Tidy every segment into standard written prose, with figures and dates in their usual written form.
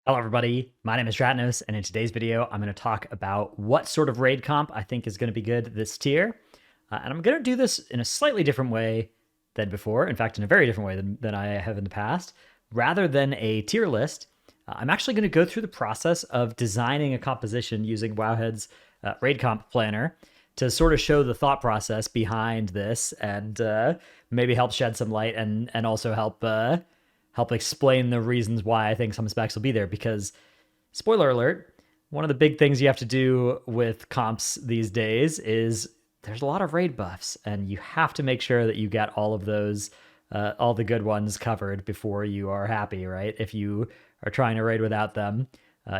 Hello everybody, my name is Dratnos, and in today's video, I'm going to talk about what sort of raid comp I think is going to be good this tier. And I'm going to do this in a slightly different way than before, in fact, in a very different way than I have in the past. Rather than a tier list, I'm actually going to go through the process of designing a composition using Wowhead's raid comp planner to sort of show the thought process behind this and maybe help shed some light and also help explain the reasons why I think some specs will be there. Because, spoiler alert, one of the big things you have to do with comps these days is there's a lot of raid buffs, and you have to make sure that you get all of those, all the good ones covered before you are happy, right? If you are trying to raid without them,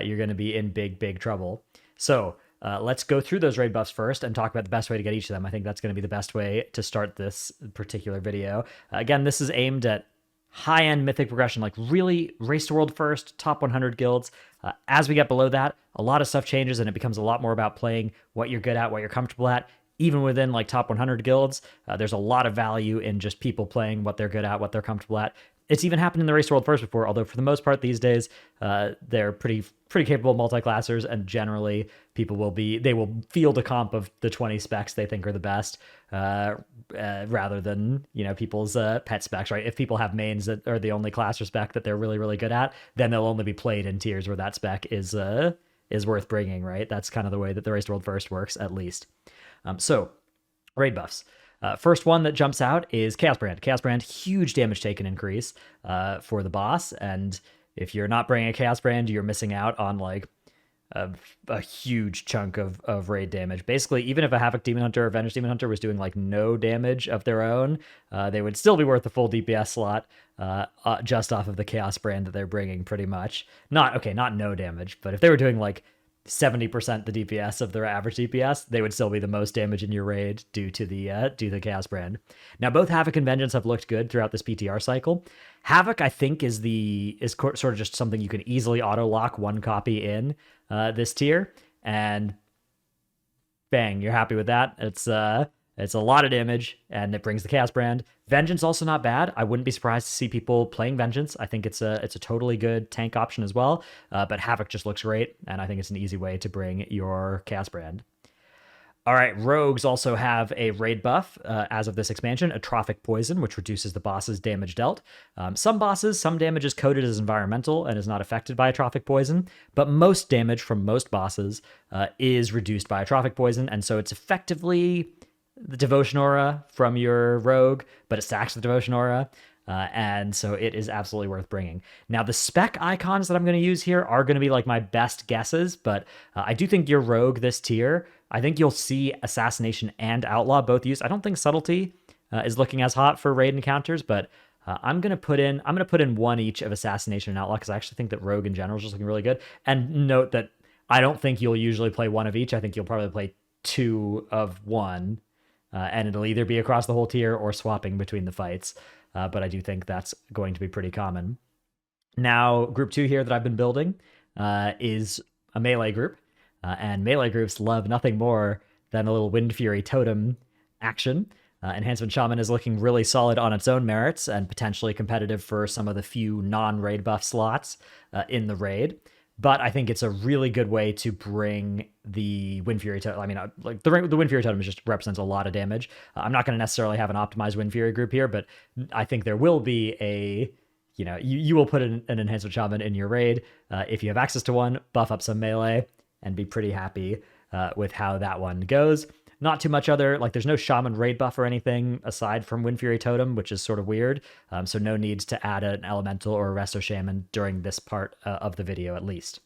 you're going to be in big trouble. So let's go through those raid buffs first and talk about the best way to get each of them. I think that's going to be the best way to start this particular video. Again, this is aimed at high-end mythic progression, like really race to world first, top 100 guilds. As we get below that, a lot of stuff changes and it becomes a lot more about playing what you're good at, what you're comfortable at. Even within like top 100 guilds, there's a lot of value in just people playing what they're good at, what they're comfortable at. It's even happened in the race to world first before, although for the most part these days, they're pretty capable multi-classers, and generally people will field a comp of the 20 specs they think are the best, rather than people's pet specs, right? If people have mains that are the only class or spec that they're really good at, then they'll only be played in tiers where that spec is worth bringing, right? That's kind of the way that the race to world first works, at least. So raid buffs. First one that jumps out is Chaos Brand. Chaos Brand, huge damage taken increase for the boss. And if you're not bringing a Chaos Brand, you're missing out on like a huge chunk of raid damage. Basically, even if a Havoc Demon Hunter or Vengeful Demon Hunter was doing like no damage of their own, they would still be worth the full DPS slot just off of the Chaos Brand that they're bringing, pretty much. Not no damage, but if they were doing like 70% the DPS of their average DPS, they would still be the most damage in your raid due to the Chaos Brand. Now, both Havoc and Vengeance have looked good throughout this PTR cycle. Havoc, I think, is sort of just something you can easily auto lock one copy in this tier, and bang, you're happy with that. It's a lot of damage, and it brings the Chaos Brand. Vengeance also not bad. I wouldn't be surprised to see people playing Vengeance. I think it's a totally good tank option as well. But Havoc just looks great, and I think it's an easy way to bring your Chaos Brand. All right, Rogues also have a raid buff as of this expansion, Atrophic Poison, which reduces the boss's damage dealt. Some damage is coded as environmental and is not affected by Atrophic Poison, but most damage from most bosses is reduced by Atrophic Poison, and so it's effectively the Devotion Aura from your Rogue, but it stacks the Devotion Aura, and so it is absolutely worth bringing. Now, the spec icons that I'm going to use here are going to be like my best guesses, but I do think your Rogue this tier, I think you'll see Assassination and Outlaw both used. I don't think Subtlety is looking as hot for raid encounters, but I'm gonna put in one each of Assassination and Outlaw, because I actually think that Rogue in general is just looking really good. And note that I don't think you'll usually play one of each. I think you'll probably play two of one. And it'll either be across the whole tier or swapping between the fights. But I do think that's going to be pretty common. Now, group 2 here that I've been building is a melee group. And melee groups love nothing more than a little Wind Fury totem action. Enhancement Shaman is looking really solid on its own merits and potentially competitive for some of the few non-raid buff slots in the raid. But I think it's a really good way to bring the Wind Fury totem. I mean, like the Wind Fury totem just represents a lot of damage. I'm not going to necessarily have an optimized Wind Fury group here, but I think there will be you will put an Enhancement Shaman in your raid. If you have access to one, buff up some melee and be pretty happy with how that one goes. Not too much there's no Shaman raid buff or anything aside from Wind Fury Totem, which is sort of weird. So no need to add an Elemental or a Resto Shaman during this part of the video, at least.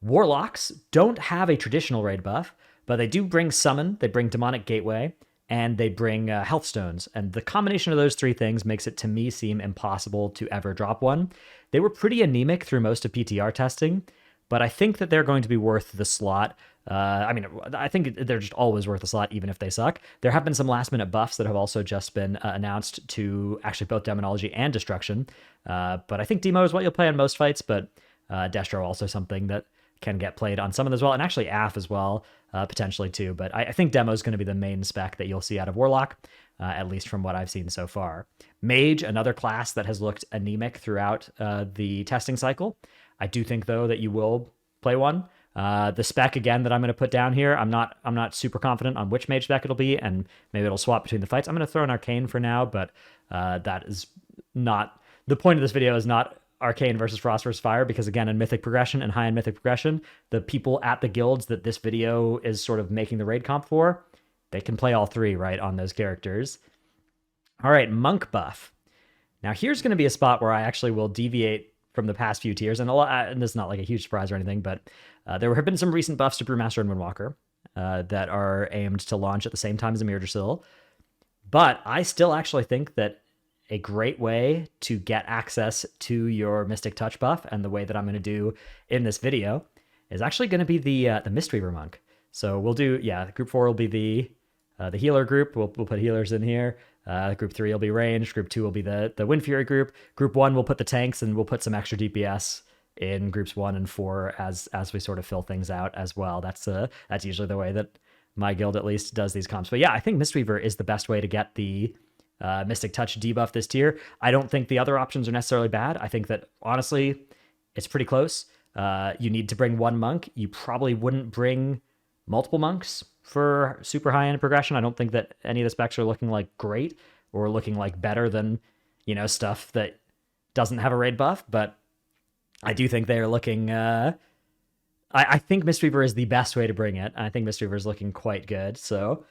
Warlocks don't have a traditional raid buff, but they do bring Summon, they bring Demonic Gateway, and they bring Health Stones. And the combination of those three things makes it, to me, seem impossible to ever drop one. They were pretty anemic through most of PTR testing, but I think that they're going to be worth the slot. I think they're just always worth a slot, even if they suck. There have been some last-minute buffs that have also just been announced to actually both Demonology and Destruction. But I think Demo is what you'll play in most fights, but Destro also something that can get played on Summon as well, and actually AF as well, potentially too. But I think Demo is going to be the main spec that you'll see out of Warlock, at least from what I've seen so far. Mage, another class that has looked anemic throughout the testing cycle. I do think though that you will play one. The spec again that I'm going to put down here, I'm not super confident on which mage spec it'll be, and maybe it'll swap between the fights. I'm going to throw an arcane for now, but that is not the point of this video. Is not arcane versus frost versus fire, because again, in mythic progression and high end mythic progression, the people at the guilds that this video is sort of making the raid comp for, they can play all three right on those characters. All right, monk buff. Now here's going to be a spot where I actually will deviate from the past few tiers, and this is not like a huge surprise or anything, but there have been some recent buffs to Brewmaster and Windwalker that are aimed to launch at the same time as Emirdrasil. But I still actually think that a great way to get access to your Mystic Touch buff, and the way that I'm going to do in this video, is actually going to be the Mistweaver Monk. So we'll do, group 4 will be the healer group. We'll put healers in here. Group 3 will be ranged. Group 2 will be the Wind Fury group. Group 1 we'll put the tanks, and we'll put some extra DPS in groups 1 and 4 as we sort of fill things out as well. That's usually the way that my guild at least does these comps. But yeah, I think Mistweaver is the best way to get the Mystic Touch debuff this tier. I don't think the other options are necessarily bad. I think that honestly, it's pretty close. You need to bring one monk. You probably wouldn't bring multiple monks for super high end progression. I don't think that any of the specs are looking like great or looking like better than, stuff that doesn't have a raid buff, but I do think they're looking, I think Mistweaver is the best way to bring it. I think Mistweaver is looking quite good. So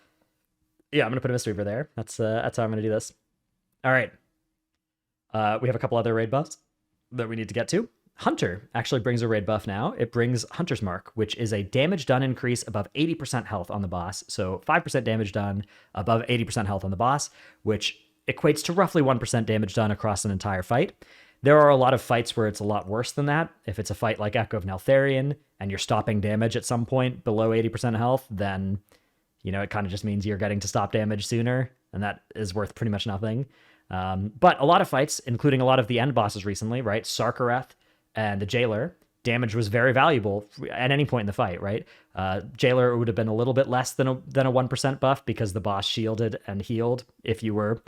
yeah, I'm going to put a Mistweaver there. That's how I'm going to do this. All right. We have a couple other raid buffs that we need to get to. Hunter actually brings a raid buff now. It brings Hunter's Mark, which is a damage done increase above 80% health on the boss. So 5% damage done above 80% health on the boss, which equates to roughly 1% damage done across an entire fight. There are a lot of fights where it's a lot worse than that. If it's a fight like Echo of Neltharion and you're stopping damage at some point below 80% health, then, it kind of just means you're getting to stop damage sooner, and that is worth pretty much nothing. But a lot of fights, including a lot of the end bosses recently, right? Sarkareth and the Jailer, damage was very valuable at any point in the fight, right? Jailer would have been a little bit less than a 1% buff because the boss shielded and healed if you were,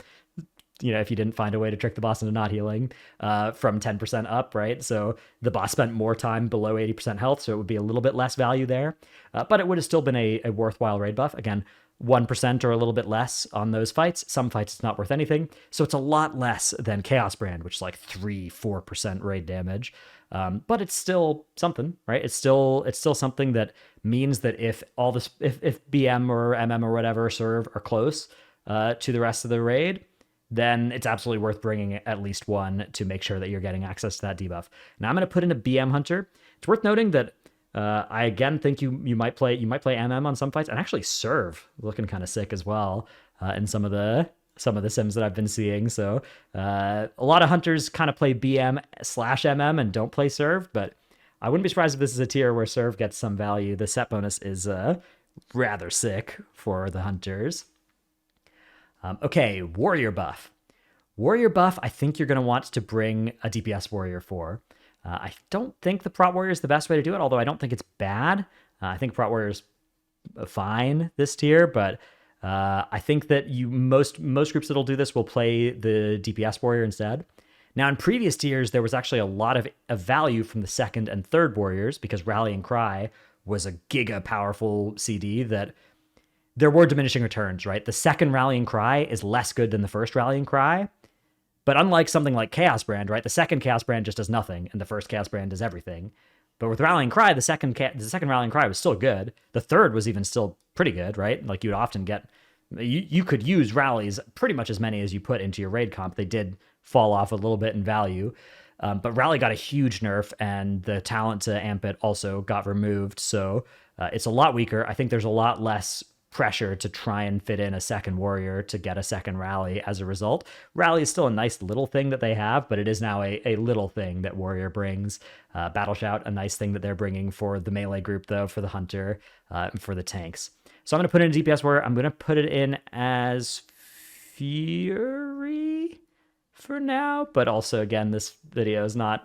if you didn't find a way to trick the boss into not healing from 10% up, right? So the boss spent more time below 80% health, so it would be a little bit less value there. But it would have still been a worthwhile raid buff. Again, 1% or a little bit less on those fights. Some fights it's not worth anything. So it's a lot less than Chaos Brand, which is like 3-4% raid damage. But it's still something, right? It's still something that means that if BM or MM or whatever serve are close to the rest of the raid, then it's absolutely worth bringing at least one to make sure that you're getting access to that debuff. Now I'm going to put in a BM Hunter. It's worth noting that I again think you might play MM on some fights, and actually serve looking kind of sick as well in some of the sims that I've been seeing. So a lot of hunters kind of play BM/MM and don't play serve, but I wouldn't be surprised if this is a tier where serve gets some value. The set bonus is rather sick for the hunters. Okay, warrior buff. Warrior buff, I think you're going to want to bring a DPS warrior for. I don't think the prot warrior is the best way to do it, although I don't think it's bad. I think prot warrior is fine this tier, but I think that most groups that'll do this will play the DPS warrior instead. Now, in previous tiers, there was actually a lot of value from the second and third warriors because Rallying Cry was a giga powerful CD that there were diminishing returns, right? The second Rallying Cry is less good than the first Rallying Cry. But unlike something like Chaos Brand, right? The second Chaos Brand just does nothing, and the first Chaos Brand does everything. But with Rallying Cry, the second Rallying Cry was still good. The third was even still pretty good, right? Like you'd often get... You could use rallies pretty much as many as you put into your raid comp. They did fall off a little bit in value. But Rally got a huge nerf, and the talent to amp it also got removed. So it's a lot weaker. I think there's a lot less pressure to try and fit in a second warrior to get a second rally as a result. Rally is still a nice little thing that they have, but it is now a little thing that warrior brings. Battle Shout, a nice thing that they're bringing for the melee group, though, for the hunter, and for the tanks. So I'm going to put in a DPS warrior. I'm going to put it in as Fury for now, but also, again, this video is not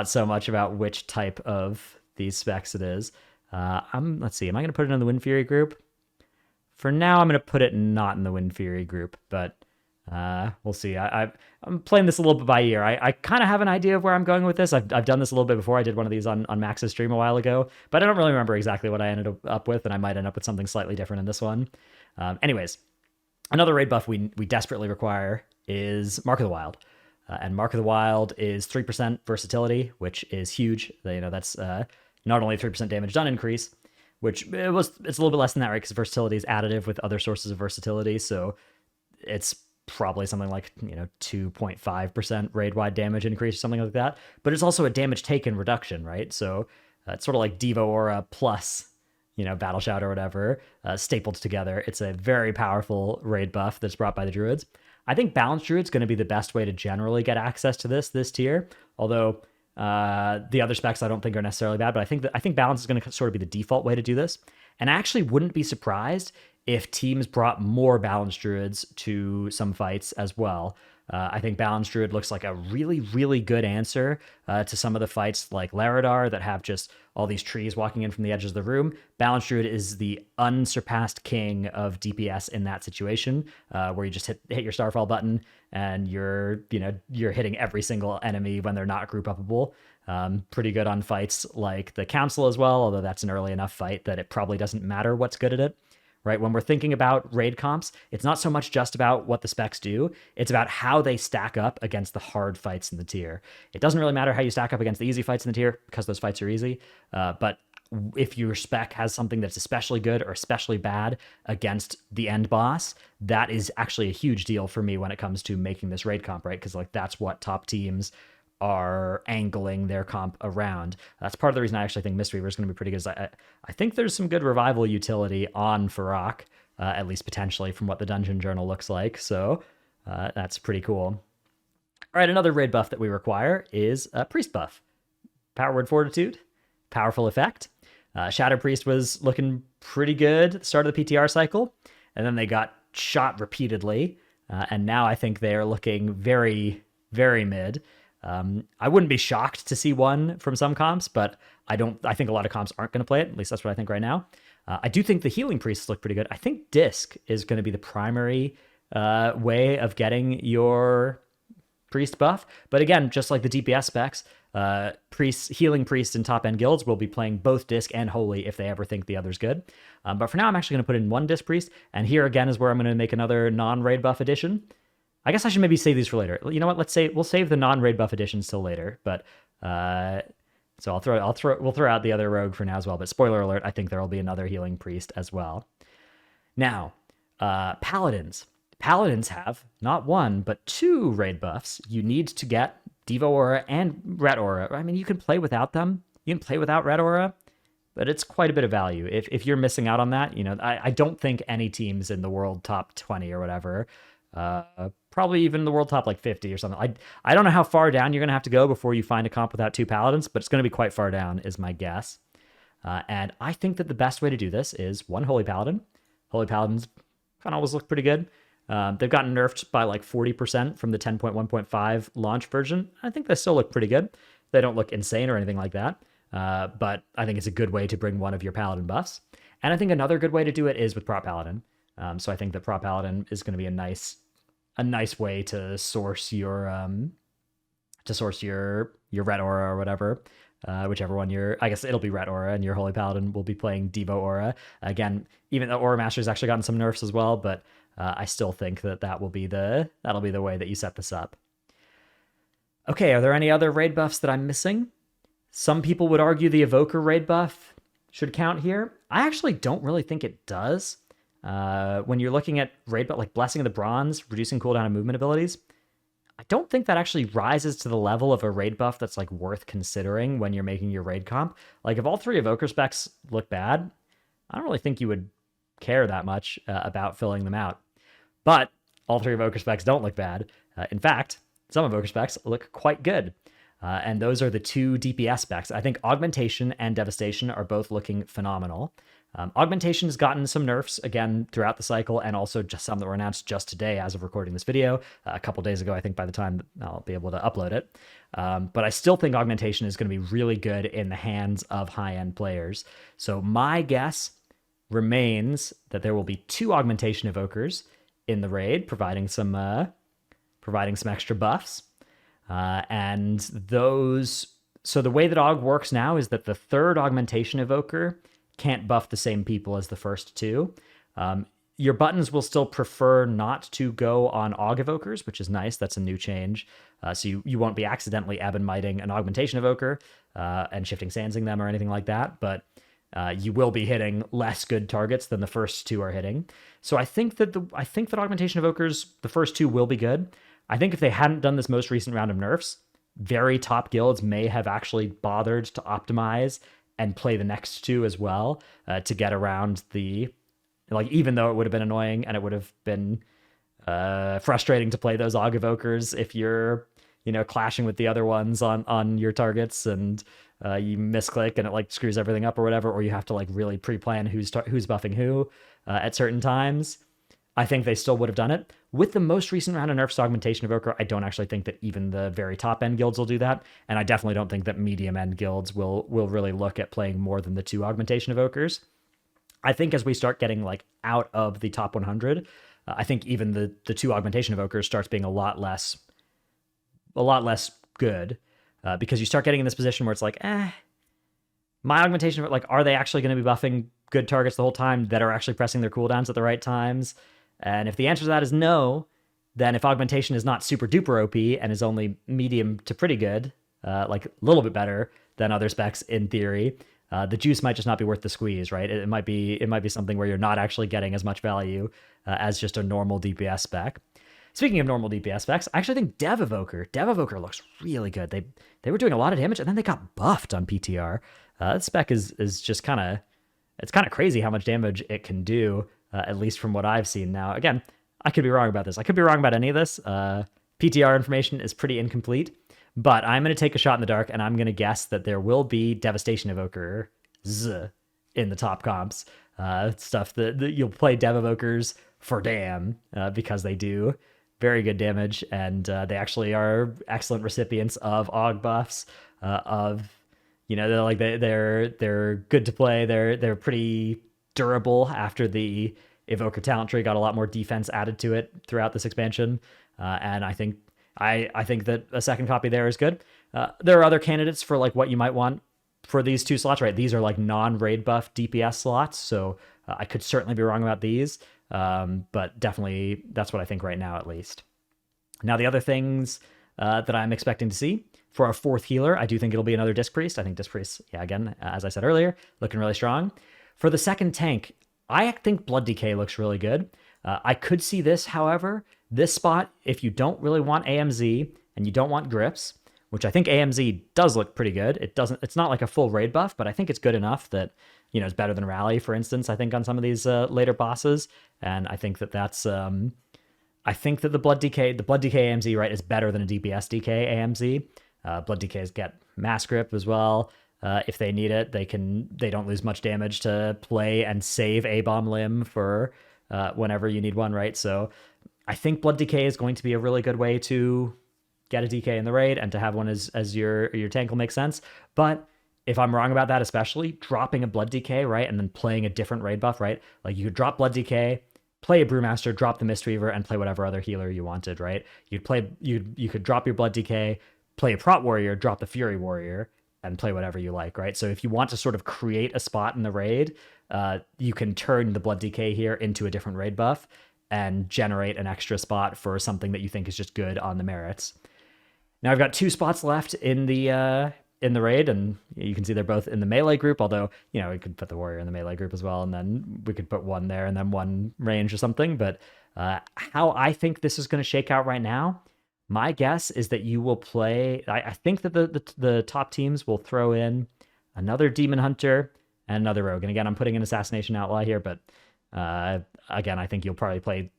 so much about which type of these specs it is. Let's see, am I going to put it in the Wind Fury group? For now, I'm going to put it not in the Wind Fury group, but We'll see. I'm playing this a little bit by ear. I kind of have an idea of where I'm going with this. I've done this a little bit before. I did one of these on Max's stream a while ago, but I don't really remember exactly what I ended up with, and I might end up with something slightly different in this one. Anyways, another raid buff we desperately require is Mark of the Wild. And Mark of the Wild is 3% versatility, which is huge. That's not only a 3% damage done increase, which it's a little bit less than that, right? Because versatility is additive with other sources of versatility, so it's probably something like 2.5% raid-wide damage increase or something like that. But it's also a damage taken reduction, right? So it's sort of like Devo Aura plus Battle Shout or whatever, stapled together. It's a very powerful raid buff that's brought by the Druids. I think Balanced Druid's going to be the best way to generally get access to this tier, although the other specs I don't think are necessarily bad, but I think Balance is going to sort of be the default way to do this. And I actually wouldn't be surprised if teams brought more Balanced Druids to some fights as well. I think Balanced Druid looks like a really, really good answer to some of the fights like Laradar that have just all these trees walking in from the edges of the room. Balanced Druid is the unsurpassed king of DPS in that situation, where you just hit your Starfall button and you're hitting every single enemy when they're not group upable. Pretty good on fights like the Council as well, although that's an early enough fight that it probably doesn't matter what's good at it. Right? When we're thinking about raid comps, it's not so much just about what the specs do, it's about how they stack up against the hard fights in the tier. It doesn't really matter how you stack up against the easy fights in the tier, because those fights are easy, but if your spec has something that's especially good or especially bad against the end boss, that is actually a huge deal for me when it comes to making this raid comp, right? Because that's what top teams are angling their comp around. That's part of the reason I actually think Mistweaver is going to be pretty good. Is I think there's some good revival utility on Farrakh, at least potentially from what the Dungeon Journal looks like. So that's pretty cool. All right, another raid buff that we require is a Priest buff. Power Word Fortitude, powerful effect. Shadow Priest was looking pretty good at the start of the PTR cycle, and then they got shot repeatedly, and now I think they are looking very, very mid. I wouldn't be shocked to see one from some comps, but I think a lot of comps aren't going to play it. At least that's what I think right now. I do think the Healing Priests look pretty good. I think Disc is going to be the primary way of getting your Priest buff. But again, just like the DPS specs, Healing Priests in top end guilds will be playing both Disc and Holy if they ever think the other's good. But for now, I'm actually going to put in one Disc Priest. And here again is where I'm going to make another non-raid buff edition. I guess I should maybe save these for later. You know what? We'll save the non-raid buff editions till later. But so we'll throw out the other rogue for now as well. But spoiler alert, I think there will be another Healing Priest as well. Now, Paladins. Paladins have not one but two raid buffs. You need to get Devo Aura and Ret Aura. I mean, you can play without them. You can play without Ret Aura, but it's quite a bit of value. If you're missing out on that, I don't think any teams in the world top 20 or whatever, probably even the world top like 50 or something. I don't know how far down you're going to have to go before you find a comp without two Paladins, but it's going to be quite far down is my guess. And I think that the best way to do this is one Holy Paladin. Holy Paladins kind of always look pretty good. They've gotten nerfed by like 40% from the 10.1.5 launch version. I think they still look pretty good. They don't look insane or anything like that. But I think it's a good way to bring one of your Paladin buffs. And I think another good way to do it is with Prop Paladin. So I think that Prop Paladin is going to be a nice way to source your Ret Aura or whatever. Whichever one I guess it'll be Ret Aura, and your Holy Paladin will be playing Devo Aura. Again, even though Aura Master's actually gotten some nerfs as well, but I still think that'll be the way that you set this up. Okay, are there any other raid buffs that I'm missing? Some people would argue the Evoker raid buff should count here. I actually don't really think it does. When you're looking at raid buff like Blessing of the Bronze, reducing cooldown and movement abilities, I don't think that actually rises to the level of a raid buff that's like worth considering when you're making your raid comp. Like if all three Evoker specs look bad, I don't really think you would care that much about filling them out. But all three Evoker specs don't look bad. In fact, some Evoker specs look quite good. And those are the two DPS specs. I think Augmentation and Devastation are both looking phenomenal. Augmentation has gotten some nerfs again throughout the cycle, and also just some that were announced just today as of recording this video. A couple days ago, I think by the time I'll be able to upload it. But I still think Augmentation is going to be really good in the hands of high-end players. So my guess remains that there will be two Augmentation Evokers in the raid, providing some providing some extra buffs. And those, so the way that Aug works now is that the third Augmentation Evoker can't buff the same people as the first two. Your buttons will still prefer not to go on Aug Evokers, which is nice. That's a new change. So you won't be accidentally ebb and miting an Augmentation Evoker and shifting sandsing them or anything like that, but you will be hitting less good targets than the first two are hitting. So I think that Augmentation Evokers, the first two, will be good. I think if they hadn't done this most recent round of nerfs, very top guilds may have actually bothered to optimize and play the next two as well to get around the, like, even though it would have been annoying and it would have been frustrating to play those Aug Evokers if you're, you know, clashing with the other ones on your targets and you misclick and it like screws everything up or whatever, or you have to like really pre-plan who's buffing who at certain times. I think they still would have done it. With the most recent round of nerfs to Augmentation Evoker, I don't actually think that even the very top end guilds will do that, and I definitely don't think that medium end guilds will really look at playing more than the two Augmentation Evokers. I think as we start getting like out of the top 100, I think even the two Augmentation Evokers starts being a lot less good because you start getting in this position where it's like, my Augmentation, like, are they actually going to be buffing good targets the whole time that are actually pressing their cooldowns at the right times? And if the answer to that is no, then if Augmentation is not super duper OP and is only medium to pretty good, like a little bit better than other specs in theory, the juice might just not be worth the squeeze, right? It might be something where you're not actually getting as much value as just a normal DPS spec. Speaking of normal DPS specs, I actually think Dev Evoker looks really good. They were doing a lot of damage and then they got buffed on PTR. That spec is just kind of crazy how much damage it can do, at least from what I've seen. Now, again, I could be wrong about this. I could be wrong about any of this. PTR information is pretty incomplete, but I'm going to take a shot in the dark and I'm going to guess that there will be Devastation Evokers in the top comps. Stuff that you'll play Dev Evokers for damn because they do very good damage and they actually are excellent recipients of Aug buffs, you know, they're good to play. They're pretty durable after the Evoker talent tree got a lot more defense added to it throughout this expansion, and I think that a second copy there is good. There are other candidates for like what you might want for these two slots, right? These are like non-raid buff DPS slots, so I could certainly be wrong about these, but definitely that's what I think right now, at least. Now, the other things that I'm expecting to see for our fourth healer, I do think it'll be another Disc Priest. I think Disc Priest, yeah, again, as I said earlier, looking really strong. For the second tank, I think Blood Decay looks really good. I could see this, however, this spot, if you don't really want AMZ and you don't want grips, which I think AMZ does look pretty good. It's not like a full raid buff, but I think it's good enough that, you know, it's better than Rally, for instance, I think on some of these later bosses. And I think that that's, I think that the Blood Decay AMZ, right, is better than a DPS DK AMZ. Blood Decays get mass grip as well. If they need it, they don't lose much damage to play and save a bomb limb for whenever you need one, right? So I think Blood Decay is going to be a really good way to get a DK in the raid and to have one as your tank will make sense. But if I'm wrong about that, especially dropping a Blood Decay, right, and then playing a different raid buff, right? Like you could drop Blood Decay, play a Brewmaster, drop the Mistweaver, and play whatever other healer you wanted, right? You could drop your Blood Decay, play a Prot Warrior, drop the Fury Warrior, and play whatever you like, right? So if you want to sort of create a spot in the raid, you can turn the Blood Decay here into a different raid buff and generate an extra spot for something that you think is just good on the merits. Now I've got two spots left in the raid, and you can see they're both in the melee group, although, you know, we could put the warrior in the melee group as well, and then we could put one there and then one range or something. But how I think this is going to shake out right now, my guess is that you will play, I think that the top teams will throw in another Demon Hunter and another Rogue. And again, I'm putting an Assassination Outlaw here, but again, I think you'll probably play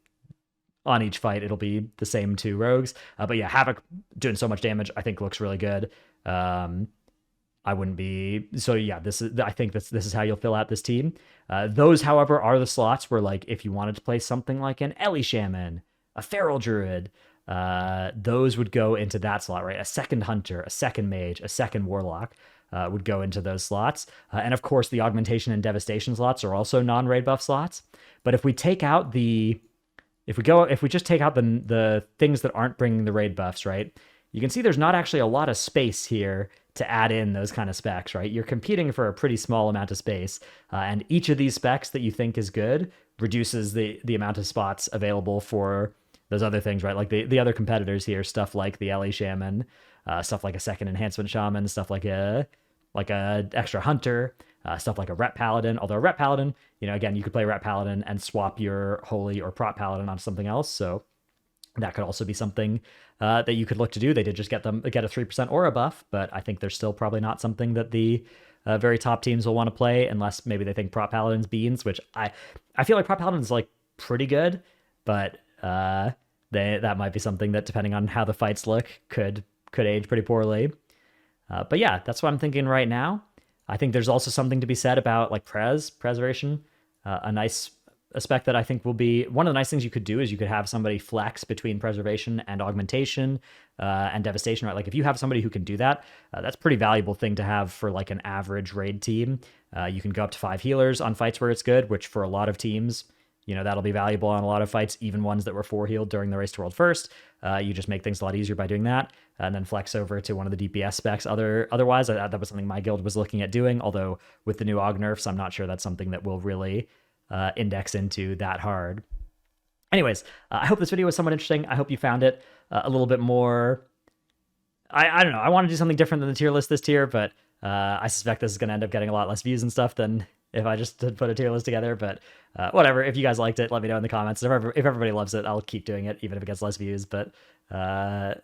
on each fight. It'll be the same two Rogues. But yeah, Havoc doing so much damage, I think looks really good. I wouldn't be, so yeah, I think this is how you'll fill out this team. Those, however, are the slots where, like, if you wanted to play something like an Ellie Shaman, a Feral Druid, those would go into that slot, right? A second Hunter, a second Mage, a second Warlock would go into those slots. And of course, the Augmentation and Devastation slots are also non-raid buff slots. But if we take out the if we just take out the things that aren't bringing the raid buffs, right? You can see there's not actually a lot of space here to add in those kind of specs, right? You're competing for a pretty small amount of space, and each of these specs that you think is good reduces the amount of spots available for those other things, right? Like the other competitors here, stuff like the LA Shaman, stuff like a second enhancement shaman, stuff like a extra hunter, stuff like a rep paladin. Although a rep paladin, again, you could play rep paladin and swap your holy or prop paladin on something else. So that could also be something that you could look to do. They did just get a 3% aura buff, but I think they're still probably not something that the very top teams will want to play unless maybe they think prop paladin's beans, which I feel like prop paladin's like pretty good, but that might be something that, depending on how the fights look, could age pretty poorly. But yeah, that's what I'm thinking right now. I think there's also something to be said about like preservation. A nice aspect that I think will be one of the nice things you could do is you could have somebody flex between preservation and augmentation and devastation, right? Like if you have somebody who can do that, that's a pretty valuable thing to have for like an average raid team. You can go up to 5 healers on fights where it's good, which for a lot of teams, that'll be valuable on a lot of fights, even ones that were 4 healed during the race to world first. You just make things a lot easier by doing that, and then flex over to one of the DPS specs. Otherwise, that was something my guild was looking at doing, although with the new aug nerfs, I'm not sure that's something that will really index into that hard. Anyways, I hope this video was somewhat interesting. I hope you found it a little bit more... I don't know. I want to do something different than the tier list this tier, but I suspect this is going to end up getting a lot less views and stuff than if I just put a tier list together. But whatever. If you guys liked it, let me know in the comments. If everybody loves it, I'll keep doing it, even if it gets less views. But yeah,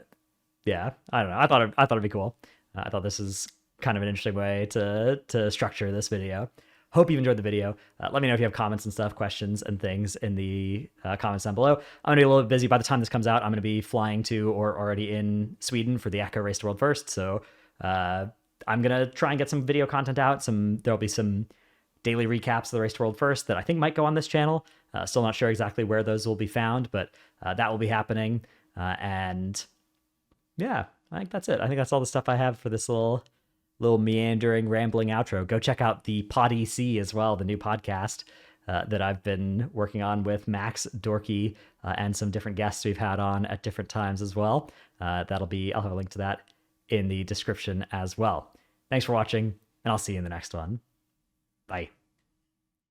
I don't know. I thought it'd be cool. I thought this is kind of an interesting way to structure this video. Hope you enjoyed the video. Let me know if you have comments and stuff, questions and things in the comments down below. I'm going to be a little bit busy. By the time this comes out, I'm going to be flying to or already in Sweden for the Echo Race to World First. So I'm going to try and get some video content out. There'll be some daily recaps of the Race to World First that I think might go on this channel. Still not sure exactly where those will be found, but that will be happening. And yeah, I think that's it. I think that's all the stuff I have for this little meandering, rambling outro. Go check out the Pod EC as well, the new podcast that I've been working on with Max, Dorky, and some different guests we've had on at different times as well. I'll have a link to that in the description as well. Thanks for watching, and I'll see you in the next one. Bye.